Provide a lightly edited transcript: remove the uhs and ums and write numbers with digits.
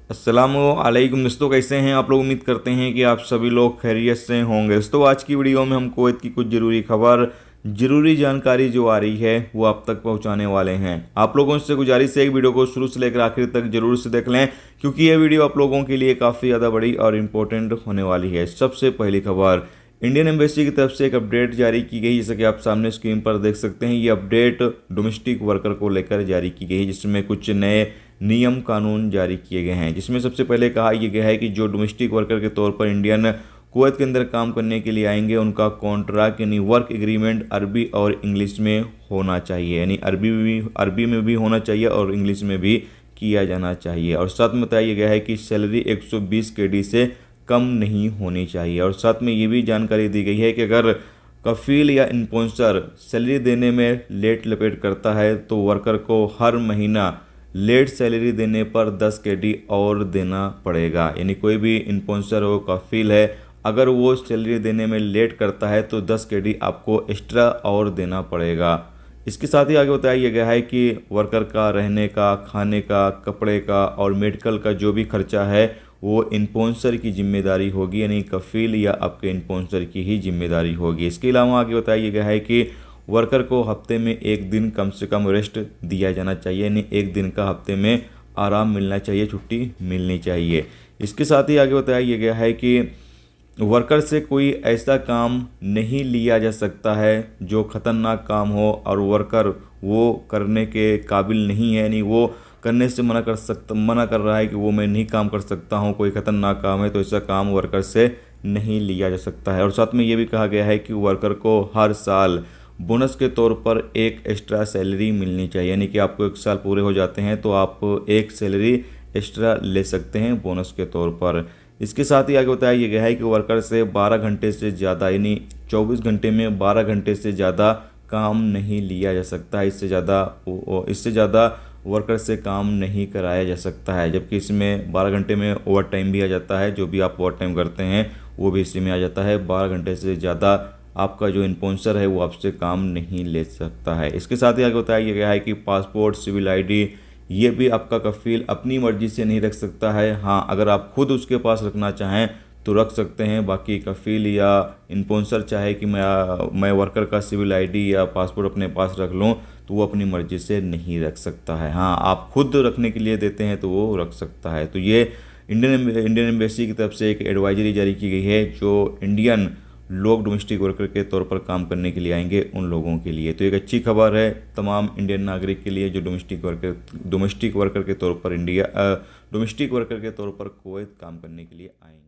अस्सलामुअलैकुम दोस्तों, कैसे हैं आप लोग। उम्मीद करते हैं कि आप सभी लोग खैरियत से होंगे। दोस्तों, आज की वीडियो में हम कुवैत की कुछ ज़रूरी खबर, ज़रूरी जानकारी जो आ रही है वो आप तक पहुंचाने वाले हैं। आप लोगों से गुजारिश है एक वीडियो को शुरू से लेकर आखिर तक जरूर से देख लें, क्योंकि ये वीडियो आप लोगों के लिए काफ़ी ज़्यादा बड़ी और इम्पोर्टेंट होने वाली है। सबसे पहली खबर, इंडियन एम्बेसी की तरफ से एक अपडेट जारी की गई, जैसे कि आप सामने स्क्रीन पर देख सकते हैं। ये अपडेट डोमेस्टिक वर्कर को लेकर जारी की गई है, जिसमें कुछ नए नियम कानून जारी किए गए हैं। जिसमें सबसे पहले कहा यह गया है कि जो डोमेस्टिक वर्कर के तौर पर इंडियन कुवैत के अंदर काम करने के लिए आएंगे, उनका कॉन्ट्रैक्ट यानी वर्क एग्रीमेंट अरबी और इंग्लिश में होना चाहिए। यानी अरबी में भी होना चाहिए और इंग्लिश में भी किया जाना चाहिए। और साथ में बताया गया है कि सैलरी 120 केडी से कम नहीं होनी चाहिए। और साथ में ये भी जानकारी दी गई है कि अगर कफील या इन्स्पॉन्सर सैलरी देने में लेट लपेट करता है तो वर्कर को हर महीना लेट सैलरी देने पर 10 केडी और देना पड़ेगा। यानी कोई भी इन्स्पॉन्सर हो, कफील है, अगर वो सैलरी देने में लेट करता है तो 10 केडी आपको एक्स्ट्रा और देना पड़ेगा। इसके साथ ही आगे बताया गया है कि वर्कर का रहने का, खाने का, कपड़े का और मेडिकल का जो भी खर्चा है वो इन्स्पॉन्सर की जिम्मेदारी होगी, यानी कफील या आपके इन्स्पॉन्सर की ही जिम्मेदारी होगी। इसके अलावा आगे बताया गया है कि वर्कर को हफ्ते में एक दिन कम से कम रेस्ट दिया जाना चाहिए, यानी एक दिन का हफ्ते में आराम मिलना चाहिए, छुट्टी मिलनी चाहिए। इसके साथ ही आगे बताया गया है कि वर्कर से कोई ऐसा काम नहीं लिया जा सकता है जो ख़तरनाक काम हो और वर्कर वो करने के काबिल नहीं है, यानी वो करने से मना कर रहा है कि वो मैं नहीं काम कर सकता हूँ, कोई ख़तरनाक काम है, तो ऐसा काम वर्कर से नहीं लिया जा सकता है। और साथ में ये भी कहा गया है कि वर्कर को हर साल बोनस के तौर पर एक एक्स्ट्रा सैलरी मिलनी चाहिए, यानी कि आपको 1 साल पूरे हो जाते हैं तो आप एक सैलरी एक्स्ट्रा ले सकते हैं बोनस के तौर पर। इसके साथ ही आगे बताया गया है कि वर्कर से 12 घंटे से ज़्यादा, यानी 24 घंटे में 12 घंटे से ज़्यादा काम नहीं लिया जा सकता है। इससे ज़्यादा वर्कर से काम नहीं कराया जा सकता है। जबकि इसमें 12 घंटे में ओवर टाइम भी आ जाता है, जो भी आप ओवर टाइम करते हैं वो भी इसी में आ जाता है। 12 घंटे से ज़्यादा आपका जो इन्स्पॉन्सर है वो आपसे काम नहीं ले सकता है। इसके साथ ही आगे बताया गया है कि पासपोर्ट, सिविल आईडी ये भी आपका कफील अपनी मर्जी से नहीं रख सकता है। हाँ, अगर आप खुद उसके पास रखना चाहें तो रख सकते हैं। बाकी कफील या इन्स्पॉन्सर चाहे कि मैं वर्कर का सिविल आईडी या पासपोर्ट अपने पास रख लूँ तो वो अपनी मर्जी से नहीं रख सकता है। हाँ, आप खुद रखने के लिए देते हैं तो वो रख सकता है। तो ये इंडियन एम्बेसी की तरफ से एक एडवाइजरी जारी की गई है जो इंडियन लोग डोमेस्टिक वर्कर के तौर पर काम करने के लिए आएंगे उन लोगों के लिए। तो एक अच्छी खबर है तमाम इंडियन नागरिक के लिए जो डोमेस्टिक वर्कर के तौर पर कुवैत काम करने के लिए आएंगे।